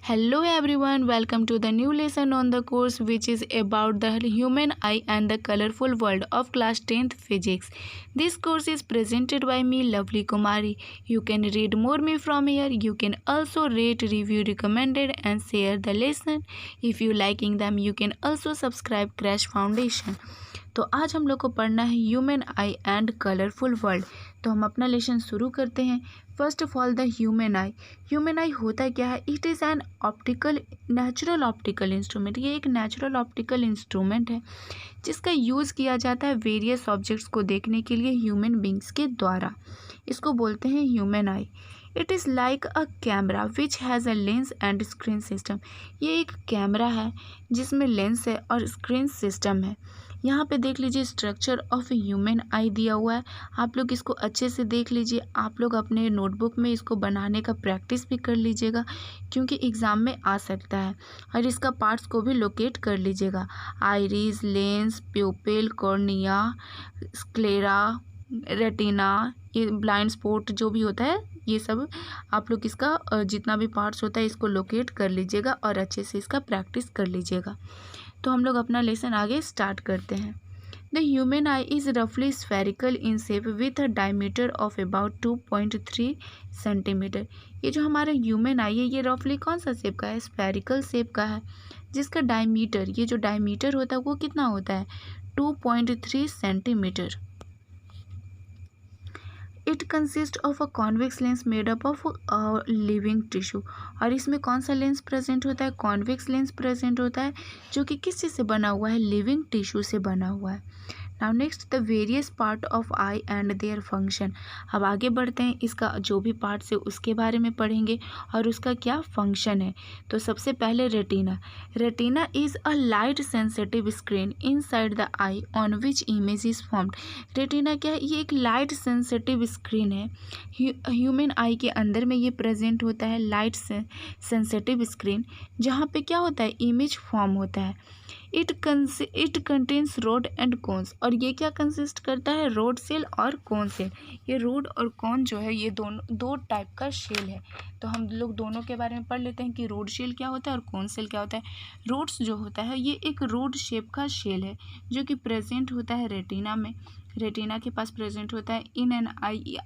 Hello everyone, welcome to the new lesson on the course which is about the human eye and the colorful world of class 10th physics. This course is presented by me Lovely Kumari. You can read more me from here. You can also rate, review, recommended and share the lesson. If you liking them, you can also subscribe Crash Foundation. तो आज हम लोग को पढ़ना है human I and colourful world. तो हम अपना लेसन शुरू करते हैं। First of all the human I. Human आई होता क्या है? It is an optical natural optical instrument. ये एक नेचुरल ऑप्टिकल इंस्ट्रूमेंट है जिसका यूज़ किया जाता है वेरियस ऑब्जेक्ट्स को देखने के लिए ह्यूमन बींग्स के द्वारा। इसको बोलते हैं human I. It is like a camera which has a lens and screen system. ये एक कैमरा है जिसमें लेंस है और स्क्रीन सिस्टम है। यहाँ पे देख लीजिए स्ट्रक्चर ऑफ ह्यूमन आई दिया हुआ है। आप लोग इसको अच्छे से देख लीजिए। आप लोग अपने नोटबुक में इसको बनाने का प्रैक्टिस भी कर लीजिएगा क्योंकि एग्ज़ाम में आ सकता है। और इसका पार्ट्स को भी लोकेट कर लीजिएगा। Iris, lens, प्यूपिल, cornea, sclera, retina, ये ब्लाइंड स्पॉट जो भी होता है, ये सब आप लोग इसका जितना भी पार्ट्स होता है इसको लोकेट कर लीजिएगा और अच्छे से इसका प्रैक्टिस कर लीजिएगा। तो हम लोग अपना लेसन आगे स्टार्ट करते हैं। द ह्यूमन आई इज़ रफली spherical in shape with a diameter of about 2.3 centimetre. ये जो हमारा ह्यूमन आई है ये रफली कौन सा शेप का है? स्फेरिकल शेप का है जिसका डायमीटर, ये जो डायमीटर होता है वो कितना होता है? 2.3 centimetre. It consist of a convex lens made up of living tissue. और इसमें कौन सा लेंस प्रेजेंट होता है? कॉन्वेक्स लेंस प्रेजेंट होता है जो कि किस चीज़ से बना हुआ है? लिविंग टिश्यू से बना हुआ है। Now next the various part of I and their function. अब आगे बढ़ते हैं, इसका जो भी पार्ट्स है उसके बारे में पढ़ेंगे और उसका क्या फंक्शन है। तो सबसे पहले retina. Retina is a light sensitive screen inside the I on which image is formed. Retina क्या है? ये एक लाइट सेंसिटिव स्क्रीन है। ह्यूमन आई के अंदर में ये प्रेजेंट होता है, लाइट सेंसिटिव स्क्रीन, जहाँ पे क्या होता है? इमेज फॉर्म होता है। It contains rod and cones. और ये क्या कंसिस्ट करता है? रोड सेल और कोन सेल। ये रोड और कोन जो है ये दोनों दो टाइप का शेल है। तो हम लोग दोनों के बारे में पढ़ लेते हैं कि रोड शेल क्या होता है और कोन सेल क्या होता है। रोड्स जो होता है ये एक रोड शेप का शेल है जो कि प्रेजेंट होता है रेटिना में। रेटिना के पास प्रेजेंट होता है इन एन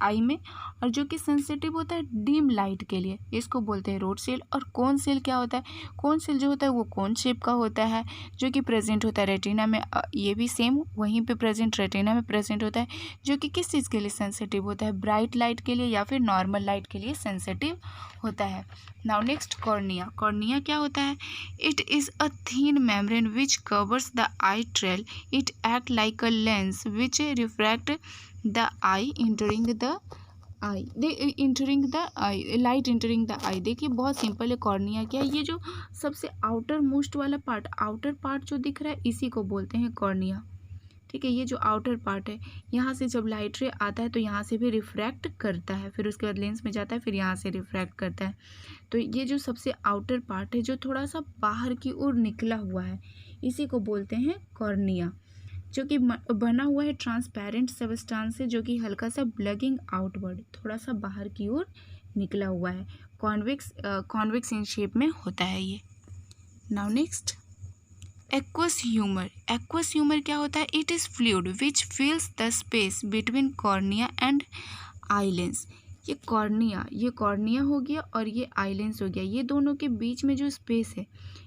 आई में, और जो कि सेंसिटिव होता है डिम लाइट के लिए, इसको बोलते हैं रोड सेल। और कोन सेल क्या होता है? कोन सेल जो होता है वो कोन शेप का होता है जो कि प्रेजेंट होता है रेटिना में। ये भी सेम वहीं पे प्रेजेंट रेटिना में प्रेजेंट होता है जो कि किस चीज़ के लिए सेंसिटिव होता है? ब्राइट लाइट के लिए या फिर नॉर्मल लाइट के लिए सेंसिटिव होता है। Now next cornea. कॉर्निया क्या होता है? It is a thin membrane which covers the eye trail. It act like a lens which refract the eye entering the eye entering the eye, light entering the eye. देखिए बहुत simple है। Cornea क्या है? ये जो सबसे outer most वाला part, outer part जो दिख रहा है इसी को बोलते हैं कॉर्निया। ठीक है, ये जो आउटर पार्ट है यहाँ से जब लाइट रे आता है तो यहाँ से भी रिफ्रैक्ट करता है, फिर उसके बाद लेंस में जाता है, फिर यहाँ से रिफ्रैक्ट करता है। तो ये जो सबसे आउटर पार्ट है जो थोड़ा सा बाहर की ओर निकला हुआ है इसी को बोलते हैं कॉर्निया, जो कि बना हुआ है ट्रांसपेरेंट सबस्टांस से, जो कि हल्का सा ब्लगिंग आउटवर्ड, थोड़ा सा बाहर की ओर निकला हुआ है। कॉन्वेक्स इन शेप में होता है ये। Now next aqueous humour. Aqueous humour क्या होता है? It is fluid which फिल्स the space between cornea and eye lens. ये कॉर्निया हो गया और ये आई लेंस हो गया, ये दोनों के बीच में जो स्पेस है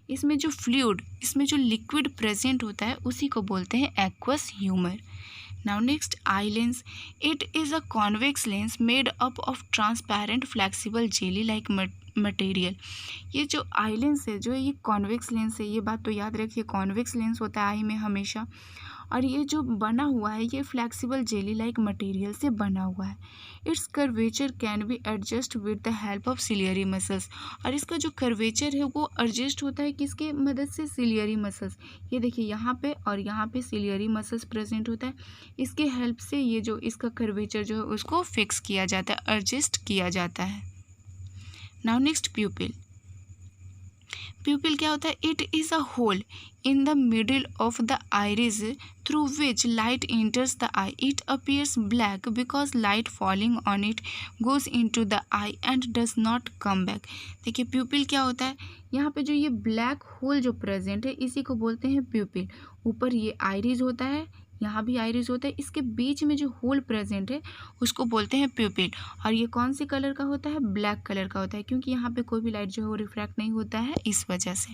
इसमें जो फ्लूइड, इसमें जो लिक्विड प्रेजेंट होता है उसी को बोलते हैं aqueous humour. Now next eye lens. It is a convex lens made up of transparent flexible jelly like material. ये जो आई लेंस है जो है ये कॉन्वेक्स लेंस है, ये बात तो याद रखिए, कॉन्वेक्स लेंस होता है आई में हमेशा। और ये जो बना हुआ है ये फ्लेक्सिबल जेली लाइक मटेरियल से बना हुआ है। It's curvature can be adjust with the help of ciliary muscles. और इसका जो कर्वेचर है वो एडजस्ट होता है किसके मदद से? Ciliary muscles. ये देखिए यहाँ पे और यहाँ पे सिलियरी मसल्स प्रेजेंट होता है, इसके हेल्प से ये जो इसका कर्वेचर जो है उसको फिक्स किया जाता है, एडजस्ट किया जाता है। Now next प्यूपिल। प्यूपिल क्या होता है? It is a hole in the middle of the iris through which light enters the eye. It appears black because light falling on it goes in to the eye and does not come back. देखिए pupil क्या होता है? यहाँ पे जो ये black hole जो present है इसी को बोलते हैं प्यूपिल. ऊपर ये आइरिस होता है, यहाँ भी आइरिस होता है, इसके बीच में जो होल प्रेजेंट है उसको बोलते हैं प्यूपिल. और ये कौन से कलर का होता है? ब्लैक कलर का होता है, क्योंकि यहाँ पे कोई भी लाइट जो है वो रिफ्रैक्ट नहीं होता है इस वजह से.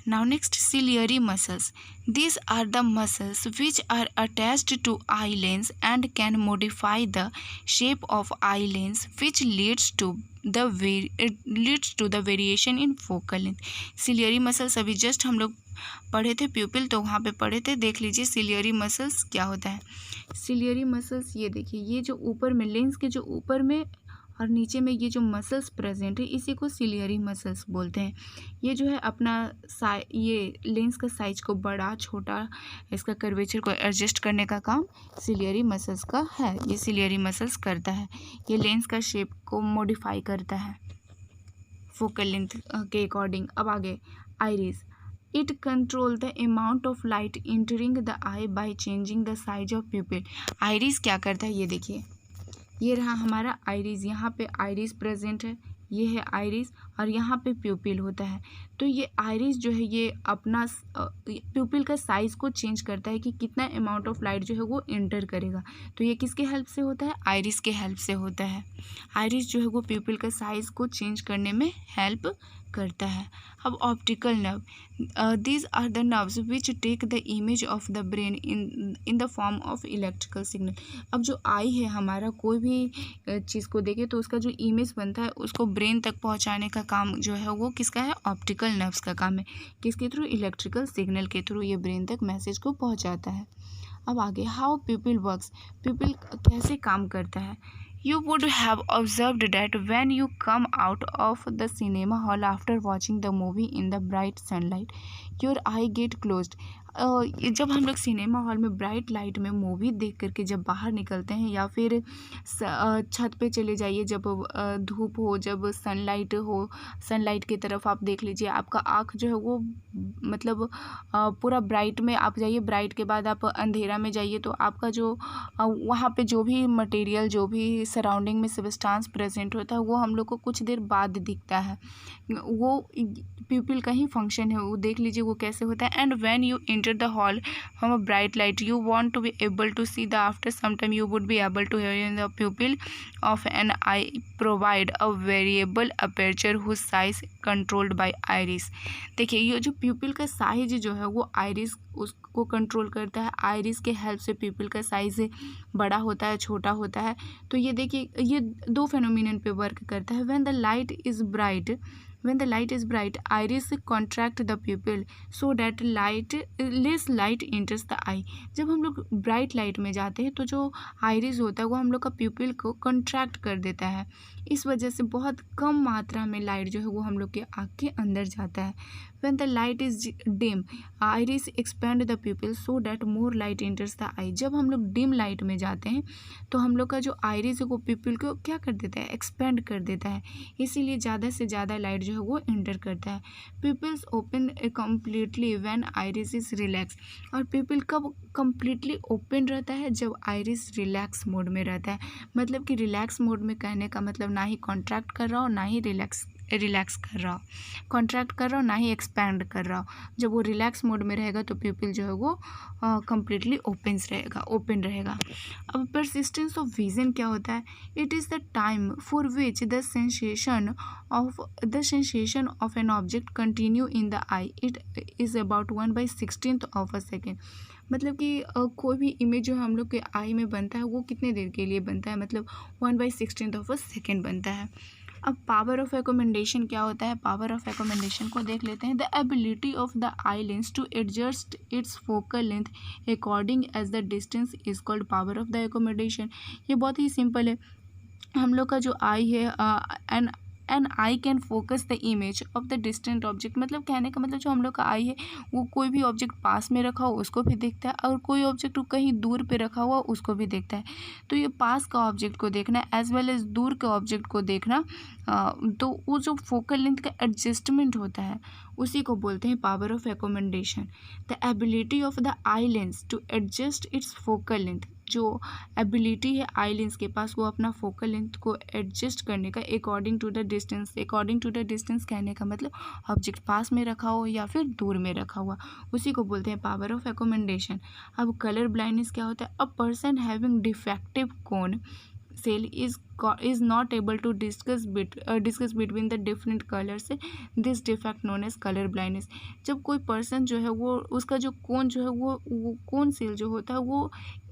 Now next, ciliary muscles. These are the muscles which are attached to eye lens and can modify the shape of eye lens, which leads to the variation in focal length. Ciliary muscles अभी just हम लोग पढ़े थे प्यूपिल, तो वहाँ पे पढ़े थे. देख लीजिए सिलियरी मसल्स क्या होता है. सिलियरी मसल्स ये देखिए, ये जो ऊपर में लेंस के जो ऊपर में और नीचे में ये जो मसल्स प्रेजेंट है इसी को सिलियरी मसल्स बोलते हैं. ये जो है अपना ये लेंस का साइज को बड़ा छोटा, इसका कर्वेचर को एडजस्ट करने का काम सिलियरी मसल्स का है. ये सिलियरी मसल्स करता है, ये लेंस का शेप को मॉडिफाई करता है फोकल लेंथ के अकॉर्डिंग. अब आगे iris. It controls the amount of light entering the eye by changing the size of pupil. Iris क्या करता है? ये देखिए, ये रहा हमारा आइरिस. यहाँ पे आइरिस प्रेजेंट है, ये है आइरिस, और यहाँ पे प्यूपिल होता है. तो ये आइरिस जो है ये अपना प्यूपिल का साइज़ को चेंज करता है कि कितना अमाउंट ऑफ लाइट जो है वो इंटर करेगा. तो ये किसके हेल्प से होता है? आइरिस के हेल्प से होता है. आइरिस जो है वो प्यूपिल का साइज़ को चेंज करने में हेल्प करता है. अब optical nerve. These are the nerves which take the image of the brain in the form of electrical signal. अब जो आई है हमारा, कोई भी चीज़ को देखे तो उसका जो इमेज बनता है उसको ब्रेन तक पहुंचाने का काम जो है वो किसका है? ऑप्टिकल नर्व्स का काम है. किसके थ्रू? इलेक्ट्रिकल सिग्नल के थ्रू ये ब्रेन तक मैसेज को पहुँचाता है. अब आगे, हाउ प्यूपिल वर्क्स. प्यूपिल कैसे काम करता है? You would have observed that when you come out of the cinema hall after watching the movie in the bright sunlight, your eye get closed. जब हम लोग सिनेमा हॉल में ब्राइट लाइट में movie देख करके जब बाहर निकलते हैं, या फिर छत पे चले जाइए जब धूप हो, जब सनलाइट हो, सनलाइट की तरफ आप देख लीजिए, आपका आँख जो है वो मतलब पूरा ब्राइट में आप जाइए, ब्राइट के बाद आप अंधेरा में जाइए, तो आपका जो वहाँ पे जो भी मटेरियल, जो भी सराउंडिंग में सब्सटेंस प्रेजेंट होता है वो हम लोग को कुछ देर बाद दिखता है. वो प्यूपिल का ही फंक्शन है. वो देख लीजिए वो कैसे होता है. And when you enter the hall from a bright light, you want to be able to see the after some time you would be able to hear in the pupil of an eye provide a variable aperture whose size controlled by iris. देखिए ये जो प्यूपिल का size जो है वो iris उसको control करता है. आइरिस के हेल्प से प्यूपिल का साइज बड़ा होता है, छोटा होता है. तो ये देखिए ये दो फेनोमिनन पे वर्क करता है. when the light is bright, iris contract the pupil so that less light enters the eye. जब हम लोग ब्राइट लाइट में जाते हैं तो जो आइरिस होता है वो हम लोग का प्यूपिल को कंट्रैक्ट कर देता है. इस वजह से बहुत कम मात्रा में लाइट जो है वो हम लोग के आँख के अंदर जाता है. when the light is dim, iris expand the pupil so that more light enters the eye. जब हम लोग डिम लाइट में जाते हैं तो हम लोग का जो आइरिस है वो प्यूपिल को क्या कर देता है? एक्सपेंड कर देता है. इसीलिए ज़्यादा से ज़्यादा लाइट जो है वो एंटर करता है. Pupils open completely when iris is relax. और प्यूपिल कब कम्प्लीटली ओपन रहता है? जब आइरिस रिलैक्स मोड में रहता है. मतलब कि रिलैक्स मोड में कहने का मतलब ना ही कॉन्ट्रैक्ट कर रहा हो ना ही रिलैक्स कर रहा हो, कॉन्ट्रैक्ट कर रहा हो ना ही एक्सपैंड कर रहा हो. जब वो रिलैक्स मोड में रहेगा तो प्यूपिल जो है वो कम्प्लीटली ओपन रहेगा. अब परसिस्टेंस ऑफ विजन क्या होता है? It is the time for which the sensation of an object continue in the eye. It is about 1/16 of a second. मतलब कि कोई भी इमेज जो हम लोग के आई में बनता है वो कितने देर के लिए बनता है? मतलब 1/16 ऑफ अ सेकेंड बनता है. अब पावर ऑफ एकोमेंडेशन क्या होता है? पावर ऑफ एकोमेंडेशन को देख लेते हैं. The ability of the eye lens to adjust its focal length according as the distance is called power of the accommodation. ये बहुत ही सिंपल है. हम लोग का जो आई है an eye can focus the image of the distant object. मतलब कहने का मतलब जो हम लोग का आई है वो कोई भी ऑब्जेक्ट पास में रखा हो उसको भी देखता है और कोई ऑब्जेक्ट कहीं दूर पे रखा हुआ उसको भी देखता है। तो ये पास का ऑब्जेक्ट को देखना एज वेल एज दूर के ऑब्जेक्ट को देखना, तो वो जो फोकल लेंथ का एडजस्टमेंट होता है उसी को बोलते हैं power of accommodation. The ability of the eye lens to adjust its focal length. जो एबिलिटी है आई लेंस के पास वो अपना फोकल लेंथ को एडजस्ट करने का according to the distance. According to the distance कहने का मतलब ऑब्जेक्ट पास में रखा हो या फिर दूर में रखा हुआ, उसी को बोलते हैं पावर ऑफ एकोमेंडेशन। अब कलर ब्लाइंडनेस क्या होता है? A person having defective cone cell is not able to discuss between the different colors, this defect known as color blindness। जब कोई पर्सन जो है वो उसका जो कोन जो है वो कोन सेल जो होता है वो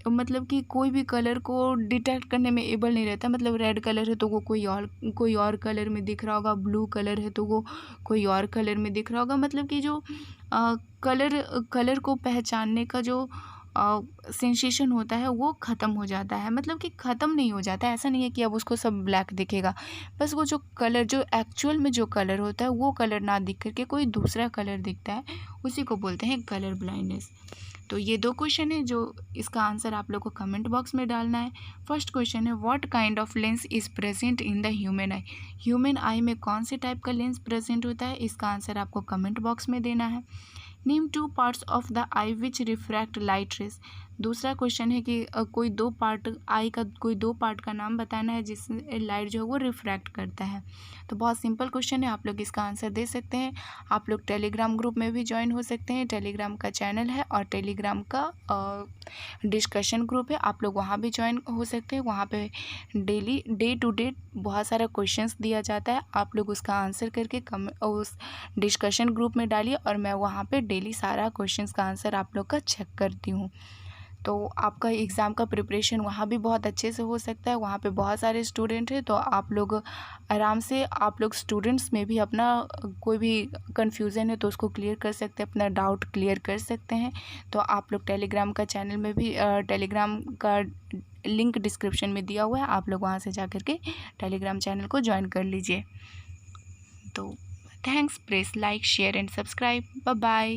मतलब कि कोई भी कलर को डिटेक्ट करने में एबल नहीं रहता। मतलब रेड कलर है तो वो कोई और कलर में दिख रहा होगा, ब्लू कलर है तो वो कोई और कलर में दिख रहा होगा। मतलब कि जो कलर को पहचानने का जो सेंसेशन होता है वो ख़त्म हो जाता है। मतलब कि ख़त्म नहीं हो जाता है, ऐसा नहीं है कि अब उसको सब ब्लैक दिखेगा, बस वो जो कलर जो एक्चुअल में जो कलर होता है वो कलर ना दिख करके कोई दूसरा कलर दिखता है, उसी को बोलते हैं कलर ब्लाइंडनेस। तो ये 2 क्वेश्चन है जो इसका आंसर आप लोग को कमेंट बॉक्स में डालना है। फर्स्ट क्वेश्चन है what kind of lens is present in the human I. Human आई में कौन से टाइप का लेंस प्रेजेंट होता है, इसका आंसर आपको कमेंट बॉक्स में देना है। Name 2 parts of the I which refract light rays. दूसरा क्वेश्चन है कि कोई 2 पार्ट आई का कोई 2 पार्ट का नाम बताना है जिससे लाइट जो है वो रिफ्रैक्ट करता है। तो बहुत सिंपल क्वेश्चन है, आप लोग इसका आंसर दे सकते हैं। आप लोग टेलीग्राम ग्रुप में भी ज्वाइन हो सकते हैं, टेलीग्राम का चैनल है और टेलीग्राम का डिस्कशन ग्रुप है, आप लोग वहाँ भी ज्वाइन हो सकते हैं। वहाँ पे डेली डे टू डे बहुत सारा क्वेश्चंस दिया जाता है, आप लोग उसका आंसर करके उस डिस्कशन ग्रुप में डालिए और मैं वहाँ पे डेली सारा क्वेश्चंस का आंसर आप लोग का चेक करती हूँ। तो आपका एग्ज़ाम का प्रिपरेशन वहाँ भी बहुत अच्छे से हो सकता है। वहाँ पे बहुत सारे स्टूडेंट हैं, तो आप लोग आराम से आप लोग स्टूडेंट्स में भी अपना कोई भी कन्फ्यूज़न है तो उसको क्लियर कर सकते हैं, अपना डाउट क्लियर कर सकते हैं। तो आप लोग टेलीग्राम का चैनल में भी टेलीग्राम का लिंक डिस्क्रिप्शन में दिया हुआ है, आप लोग वहाँ से जा कर के टेलीग्राम चैनल को ज्वाइन कर लीजिए। तो thanks, please like share and subscribe, bye bye.